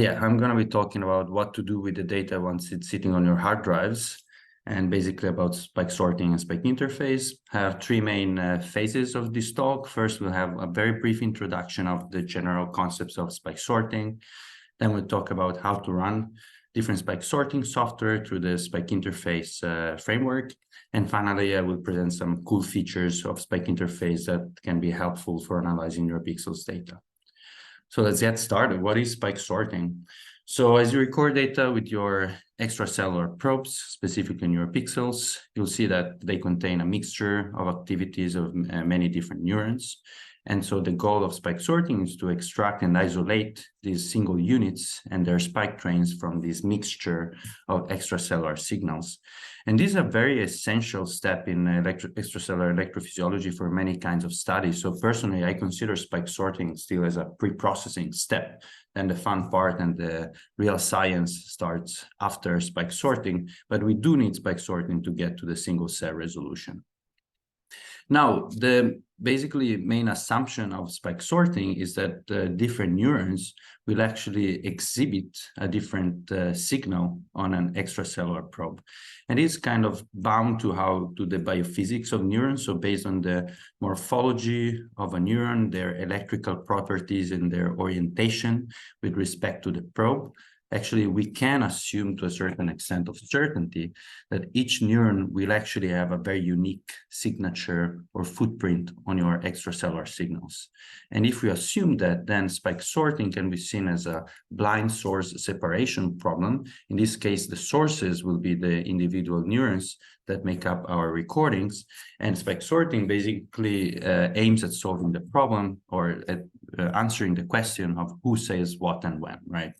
Yeah, I'm going to be talking about what to do with the data once it's sitting on your hard drives, and basically about spike sorting and spike interface. I have three main phases of this talk. First, we'll have a very brief introduction of the general concepts of spike sorting. Then we'll talk about how to run different spike sorting software through the spike interface framework. And finally, I will present some cool features of spike interface that can be helpful for analyzing your pixels data. So let's get started. What is spike sorting? So as you record data with your extracellular probes, specifically in your pixels, you'll see that they contain a mixture of activities of many different neurons. And so the goal of spike sorting is to extract and isolate these single units and their spike trains from this mixture of extracellular signals. And this is a very essential step in extracellular electrophysiology for many kinds of studies. So personally, I consider spike sorting still as a pre-processing step. And the fun part and the real science starts after spike sorting, but we do need spike sorting to get to the single cell resolution. Now, the basically main assumption of spike sorting is that different neurons will actually exhibit a different signal on an extracellular probe. And it's kind of bound to the biophysics of neurons. So based on the morphology of a neuron, their electrical properties and their orientation with respect to the probe, actually, we can assume to a certain extent of certainty that each neuron will actually have a very unique signature or footprint on your extracellular signals. And if we assume that, then spike sorting can be seen as a blind source separation problem. In this case, the sources will be the individual neurons that make up our recordings. And spike sorting basically aims at solving the problem or at answering the question of who says what and when, right?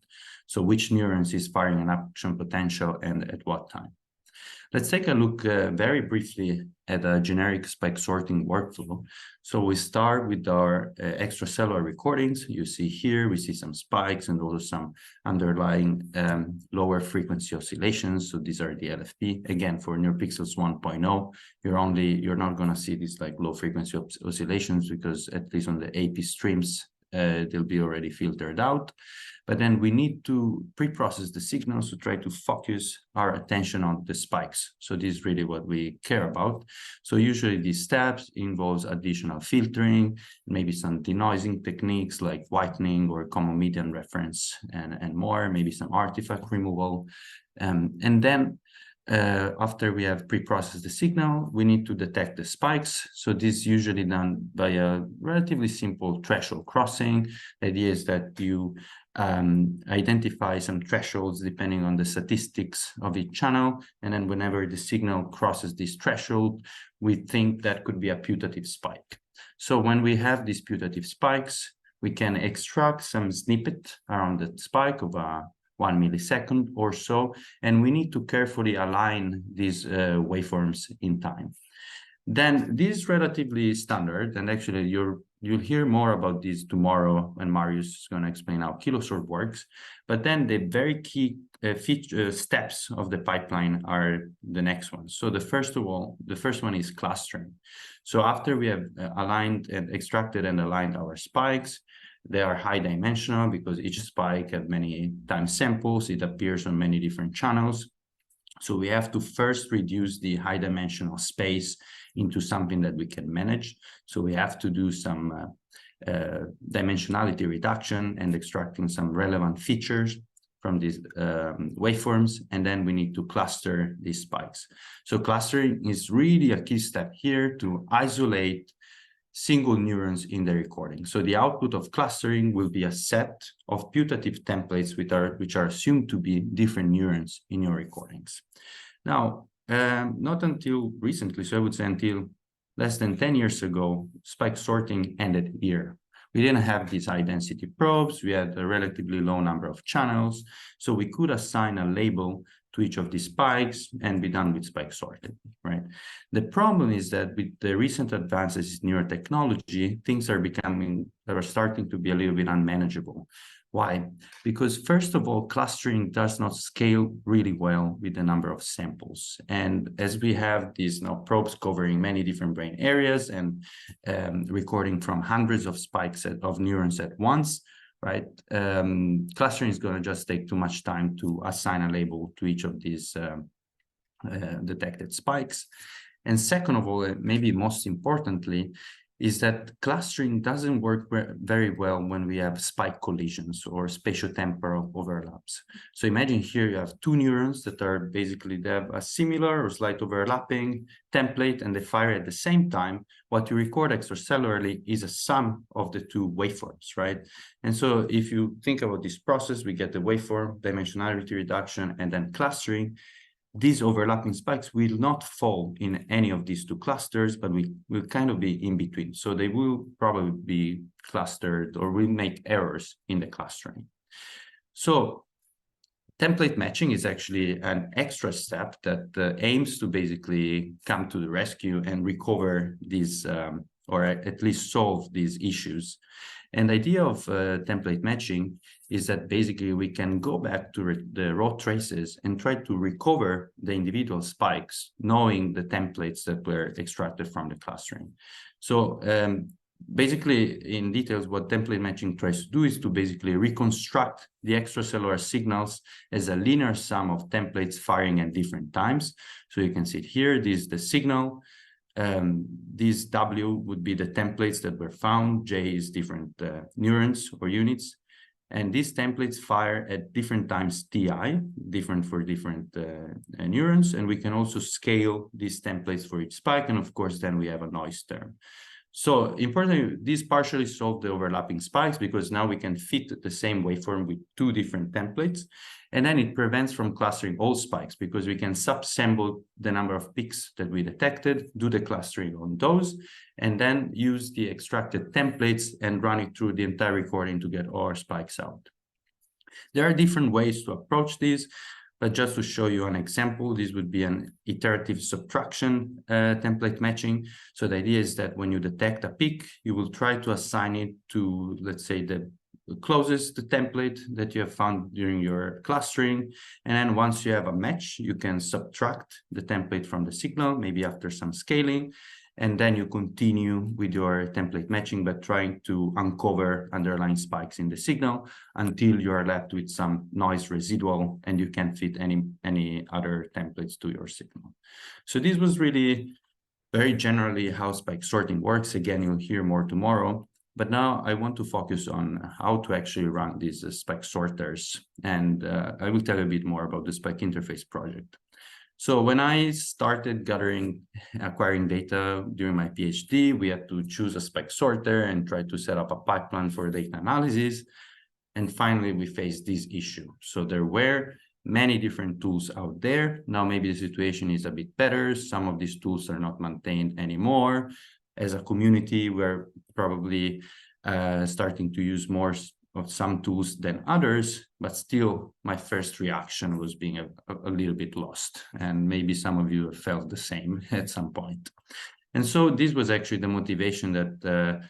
So which neurons is firing an action potential and at what time. Let's take a look very briefly at a generic spike sorting workflow. So we start with our extracellular recordings. You see here, we see some spikes and also some underlying lower frequency oscillations. So these are the LFP. Again, for NeurPixels 1.0, you're not going to see these like low frequency oscillations because at least on the AP streams, they'll be already filtered out. But then we need to pre-process the signals to try to focus our attention on the spikes. So this is really what we care about. So usually these steps involves additional filtering, maybe some denoising techniques like whitening or common median reference and more, maybe some artifact removal. And then after we have pre-processed the signal, we need to detect the spikes. So this is usually done by a relatively simple threshold crossing. The idea is that you identify some thresholds depending on the statistics of each channel. And then whenever the signal crosses this threshold, we think that could be a putative spike. So when we have these putative spikes, we can extract some snippet around the spike of 1 millisecond or so, and we need to carefully align these waveforms in time. Then this is relatively standard, and actually you'll hear more about this tomorrow when Marius is going to explain how Kilosort works. But then the very key steps of the pipeline are the next ones. So the first one is clustering. So after we have aligned and extracted and aligned our spikes, they are high dimensional because each spike has many time samples. It appears on many different channels. So we have to first reduce the high dimensional space into something that we can manage. So we have to do some dimensionality reduction and extracting some relevant features from these waveforms, and then we need to cluster these spikes. So clustering is really a key step here to isolate single neurons in the recording. So the output of clustering will be a set of putative templates which are assumed to be different neurons in your recordings. Now, not until recently, so I would say until less than 10 years ago, spike sorting ended here. We didn't have these high density probes. We had a relatively low number of channels. So we could assign a label to each of these spikes and be done with spike sorting, right? The problem is that with the recent advances in neurotechnology, things are starting to be a little bit unmanageable. Why? Because first of all, clustering does not scale really well with the number of samples. And as we have these probes covering many different brain areas and recording from hundreds of spikes of neurons at once, right? Clustering is going to just take too much time to assign a label to each of these detected spikes. And second of all, maybe most importantly, is that clustering doesn't work very well when we have spike collisions or spatiotemporal overlaps. So imagine here you have two neurons that are basically, they have a similar or slight overlapping template and they fire at the same time. What you record extracellularly is a sum of the two waveforms, right? And so if you think about this process, we get the waveform, dimensionality reduction, and then clustering. These overlapping spikes will not fall in any of these two clusters, but we will kind of be in between. So they will probably be clustered or will make errors in the clustering. So template matching is actually an extra step that aims to basically come to the rescue and recover these, or at least solve these issues. And the idea of template matching is that basically we can go back to the raw traces and try to recover the individual spikes, knowing the templates that were extracted from the clustering. So basically, in details, what template matching tries to do is to basically reconstruct the extracellular signals as a linear sum of templates firing at different times. So you can see it here, this is the signal. These W would be the templates that were found. J is different neurons or units. And these templates fire at different times TI, different for different neurons. And we can also scale these templates for each spike. And of course, then we have a noise term. So importantly, these partially solve the overlapping spikes because now we can fit the same waveform with two different templates. And then it prevents from clustering all spikes because we can subsample the number of peaks that we detected, do the clustering on those, and then use the extracted templates and run it through the entire recording to get all our spikes out. There are different ways to approach this, but just to show you an example, this would be an iterative subtraction template matching. So the idea is that when you detect a peak, you will try to assign it to, let's say, the closest template that you have found during your clustering. And then once you have a match, you can subtract the template from the signal, maybe after some scaling. And then you continue with your template matching, but trying to uncover underlying spikes in the signal until you are left with some noise residual and you can't fit any other templates to your signal. So this was really very generally how spike sorting works. Again, you'll hear more tomorrow. But now I want to focus on how to actually run these spike sorters. And I will tell you a bit more about the SpikeInterface project. So when I started acquiring data during my PhD, we had to choose a spike sorter and try to set up a pipeline for data analysis. And finally, we faced this issue. So there were many different tools out there. Now, maybe the situation is a bit better. Some of these tools are not maintained anymore. As a community, we're probably starting to use more of some tools than others, but still my first reaction was being a little bit lost. And maybe some of you have felt the same at some point. And so this was actually the motivation that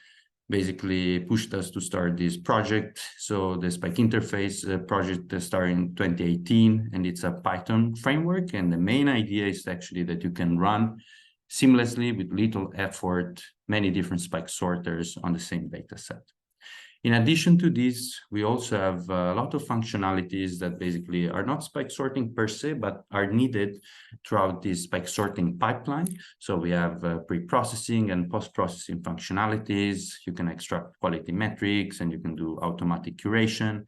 basically pushed us to start this project. So the SpikeInterface project started in 2018, and it's a Python framework. And the main idea is actually that you can run seamlessly with little effort, many different spike sorters on the same data set. In addition to this, we also have a lot of functionalities that basically are not spike sorting per se, but are needed throughout this spike sorting pipeline. So we have pre-processing and post-processing functionalities. You can extract quality metrics and you can do automatic curation.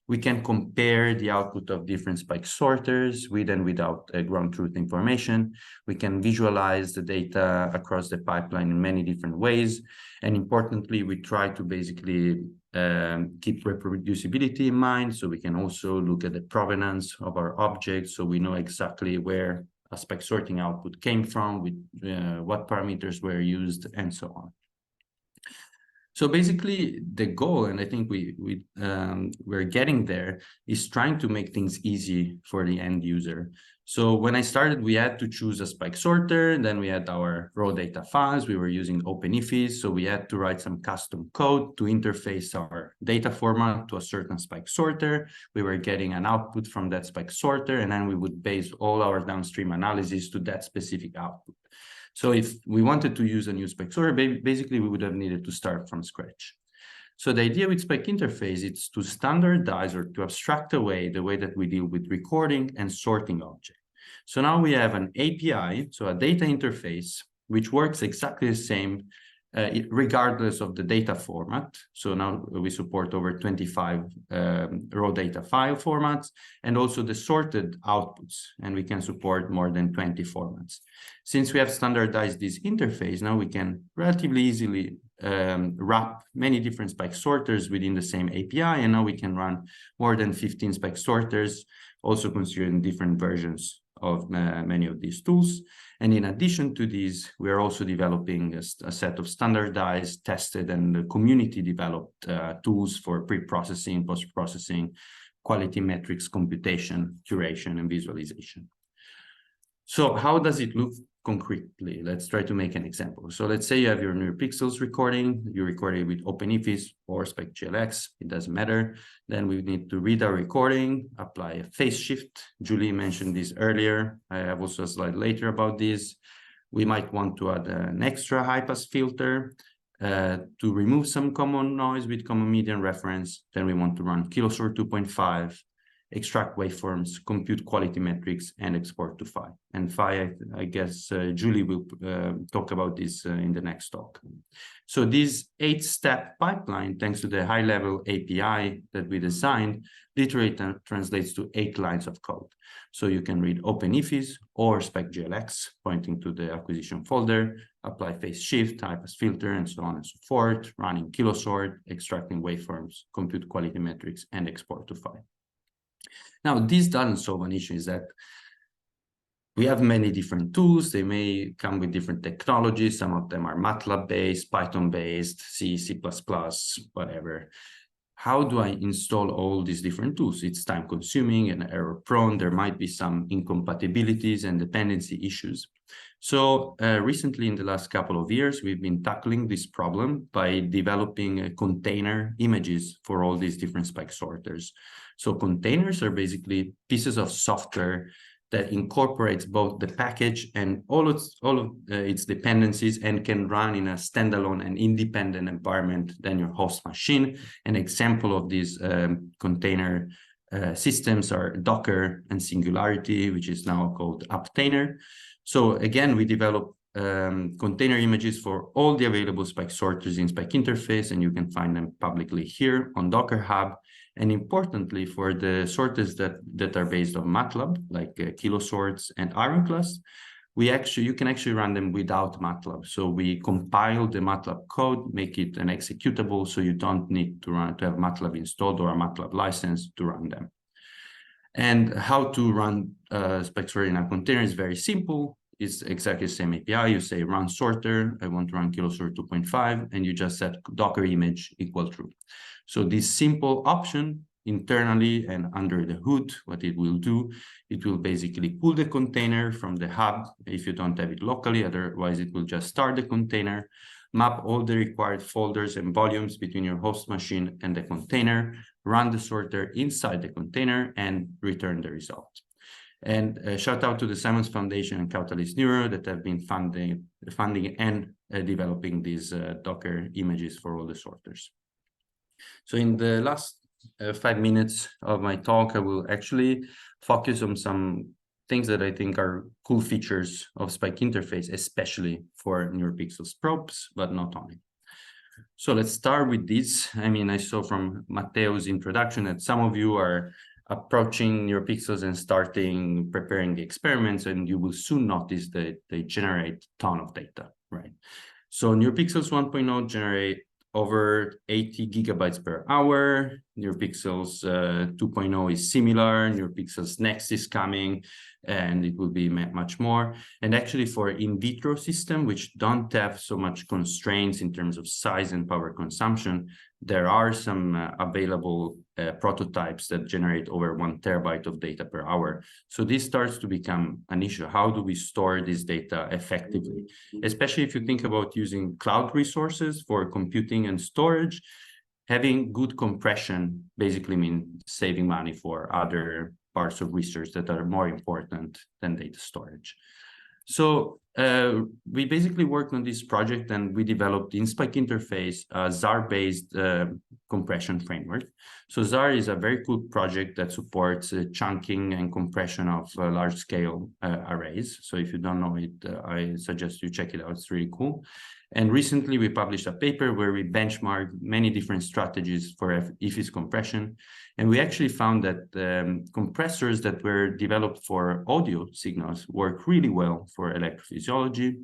We can compare the output of different spike sorters with and without ground truth information. We can visualize the data across the pipeline in many different ways. And importantly, we try to basically keep reproducibility in mind. So we can also look at the provenance of our objects. So we know exactly where a spike sorting output came from, with what parameters were used, and so on. So basically, the goal, and I think we're getting there, is trying to make things easy for the end user. So when I started, we had to choose a spike sorter. Then we had our raw data files. We were using OpenIFIS. So we had to write some custom code to interface our data format to a certain spike sorter. We were getting an output from that spike sorter, and then we would base all our downstream analysis to that specific output. So if we wanted to use a new spike sorter, basically we would have needed to start from scratch. So the idea with SpikeInterface is to standardize or to abstract away the way that we deal with recording and sorting objects. So now we have an API, so a data interface, which works exactly the same regardless of the data format. So now we support over 25 raw data file formats and also the sorted outputs, and we can support more than 20 formats. Since we have standardized this interface, now we can relatively easily wrap many different Spike sorters within the same API, and now we can run more than 15 Spike sorters, also considering different versions of many of these tools. And in addition to these, we are also developing a set of standardized, tested, and community-developed tools for pre-processing, post-processing, quality metrics, computation, curation, and visualization. So how does it look concretely? Let's try to make an example. So let's say you have your NeurPixels recording, you record it with OpenIFIS or SpikeGLX, it doesn't matter. Then we need to read our recording, apply a phase shift. Julie mentioned this earlier. I have also a slide later about this. We might want to add an extra high-pass filter to remove some common noise with common median reference. Then we want to run kilosort 2.5, extract waveforms, compute quality metrics, and export to Phi. And Phi, I guess Julie will talk about this in the next talk. So this 8-step pipeline, thanks to the high-level API that we designed, literally translates to 8 lines of code. So you can read OpenIFIS or SpikeGLX, pointing to the acquisition folder, apply phase shift, high-pass filter, and so on and so forth, running kilosort, extracting waveforms, compute quality metrics, and export to Phi. Now, this doesn't solve an issue, is that we have many different tools. They may come with different technologies. Some of them are MATLAB-based, Python-based, C, C++, whatever. How do I install all these different tools? It's time-consuming and error-prone. There might be some incompatibilities and dependency issues. So recently, in the last couple of years, we've been tackling this problem by developing container images for all these different Spike sorters. So containers are basically pieces of software that incorporates both the package and all of its dependencies and can run in a standalone and independent environment than your host machine. An example of these container systems are Docker and Singularity, which is now called Aptainer. So again, we develop container images for all the available Spike sorters in SpikeInterface, and you can find them publicly here on Docker Hub. And importantly, for the sorters that are based on MATLAB, like kilosorts and Ironclast, you can actually run them without MATLAB. So we compile the MATLAB code, make it an executable, so you don't need to have MATLAB installed or a MATLAB license to run them. And how to run Spike sorter in a container is very simple. It's exactly the same API. You say run sorter, I want to run kilosort 2.5, and you just set Docker image equal true. So this simple option internally and under the hood, what it will do, it will basically pull the container from the hub if you don't have it locally. Otherwise, it will just start the container, map all the required folders and volumes between your host machine and the container, run the sorter inside the container, and return the result. And shout out to the Simons Foundation and Catalyst Neuro that have been funding and developing these Docker images for all the sorters. So in the last 5 minutes of my talk, I will actually focus on some things that I think are cool features of SpikeInterface, especially for NeurPixels probes, but not only. So let's start with this. I mean, I saw from Matteo's introduction that some of you are approaching NeurPixels and preparing the experiments, and you will soon notice that they generate a ton of data, right? So NeurPixels 1.0 generate over 80 gigabytes per hour. NeurPixels 2.0 is similar. NeurPixels Next is coming, and it will be much more. And actually for in vitro system, which don't have so much constraints in terms of size and power consumption, there are some available prototypes that generate over 1 terabyte of data per hour. So this starts to become an issue. How do we store this data effectively? Especially if you think about using cloud resources for computing and storage, having good compression basically means saving money for other parts of research that are more important than data storage. So we basically worked on this project and we developed in SpikeInterface a ZAR-based compression framework. So ZAR is a very cool project that supports chunking and compression of large-scale arrays. So if you don't know it, I suggest you check it out. It's really cool. And recently we published a paper where we benchmarked many different strategies for IFIS compression. And we actually found that compressors that were developed for audio signals work really well for electrophysiology,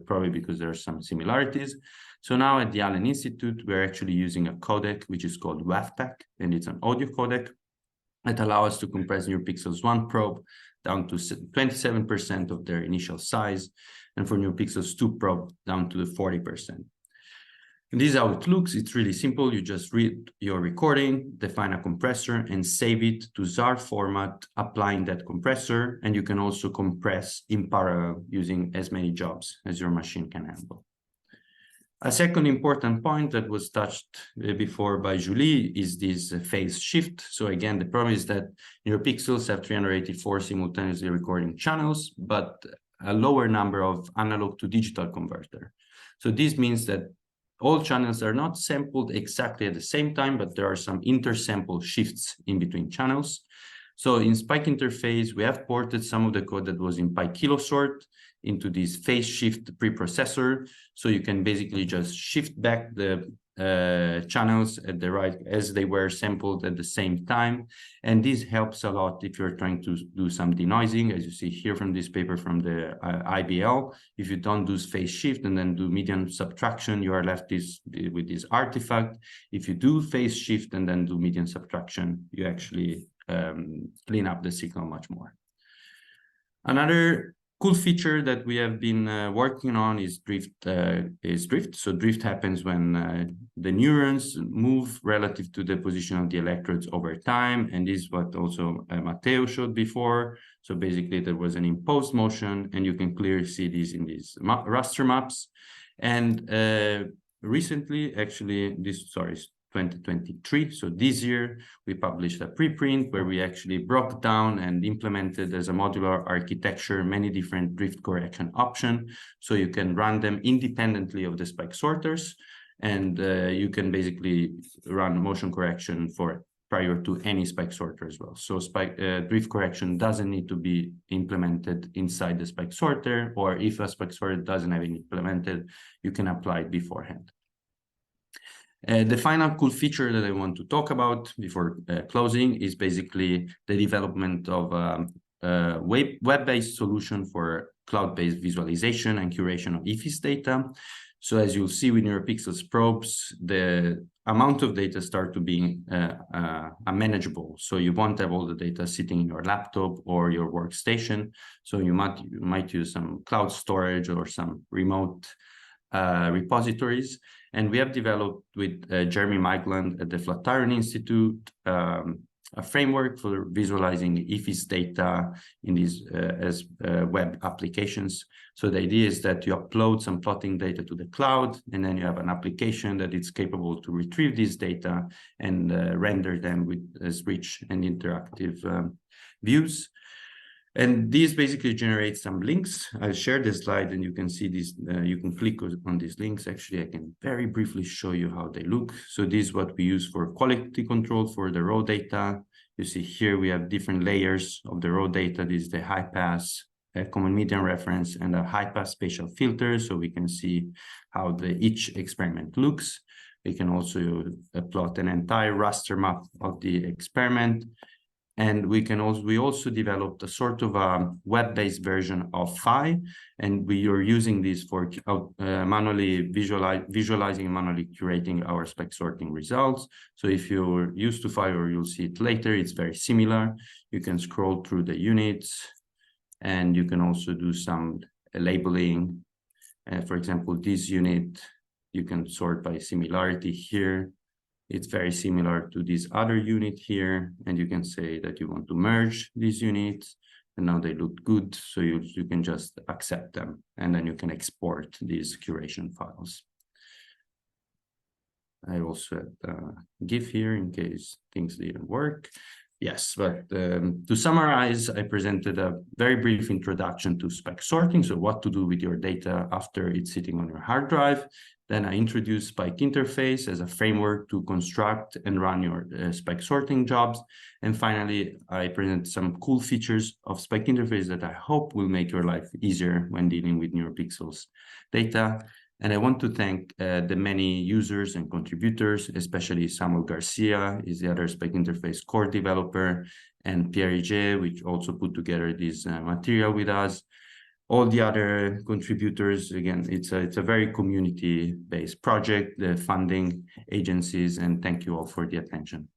probably because there are some similarities. So now at the Allen Institute, we're actually using a codec, which is called WAVPAC, and it's an audio codec that allows us to compress NeurPixels 1 probe down to 27% of their initial size, and for NeurPixels 2 probe down to the 40%. And this is how it looks. It's really simple. You just read your recording, define a compressor, and save it to ZAR format, applying that compressor. And you can also compress in parallel using as many jobs as your machine can handle. A second important point that was touched before by Julie is this phase shift. So again, the problem is that NeurPixels have 384 simultaneously recording channels, but a lower number of analog to digital converter. So this means that all channels are not sampled exactly at the same time, but there are some intersample shifts in between channels. So in SpikeInterface, we have ported some of the code that was in PyKilosort into this phase shift preprocessor. So you can basically just shift back the channels at the right as they were sampled at the same time. And this helps a lot if you're trying to do some denoising, as you see here from this paper from the IBL. If you don't do phase shift and then do median subtraction, you are left with this artifact. If you do phase shift and then do median subtraction, you actually clean up the signal much more. Another cool feature that we have been working on is drift. So drift happens when the neurons move relative to the position of the electrodes over time, and this is what also Matteo showed before. So basically, there was an imposed motion, and you can clearly see this in these raster maps. And recently, actually, 2023. So this year, we published a preprint where we actually broke down and implemented as a modular architecture many different drift correction options. So you can run them independently of the spike sorters, and you can basically run motion correction for prior to any spike sorter as well. So drift correction doesn't need to be implemented inside the spike sorter, or if a spike sorter doesn't have it implemented, you can apply it beforehand. The final cool feature that I want to talk about before closing is basically the development of a web-based solution for cloud-based visualization and curation of IFIS data. So as you'll see with NeurPixels probes, the amount of data start to be manageable. So you won't have all the data sitting in your laptop or your workstation. So you might use some cloud storage or some remote repositories. And we have developed with Jeremy Migeland at the Flatiron Institute a framework for visualizing IFIS data in these as web applications. So the idea is that you upload some plotting data to the cloud, and then you have an application that is capable to retrieve this data and render them with as rich and interactive views. And these basically generate some links. I'll share this slide and you can see this, you can click on these links. Actually, I can very briefly show you how they look. So this is what we use for quality control for the raw data. You see here we have different layers of the raw data. This is the high pass, common median reference, and a high pass spatial filter. So we can see how each experiment looks. We can also plot an entire raster map of the experiment. And we also developed a sort of a web-based version of Phi, and we are using this for manually visualizing and manually curating our spec sorting results. So if you're used to Phi, or you'll see it later, it's very similar. You can scroll through the units, and you can also do some labeling. For example, this unit, you can sort by similarity here. It's very similar to this other unit here, and you can say that you want to merge these units, and now they look good, so you can just accept them, and then you can export these curation files. I also have GIF here in case things didn't work. Yes, but to summarize, I presented a very brief introduction to Spike sorting, so what to do with your data after it's sitting on your hard drive. Then I introduced SpikeInterface as a framework to construct and run your Spike sorting jobs. And finally, I present some cool features of SpikeInterface that I hope will make your life easier when dealing with NeuroPixels data. And I want to thank the many users and contributors, especially Samuel Garcia is the other SpikeInterface core developer, and Pierre Ige, which also put together this material with us. All the other contributors, again, it's a very community-based project, the funding agencies, and thank you all for the attention.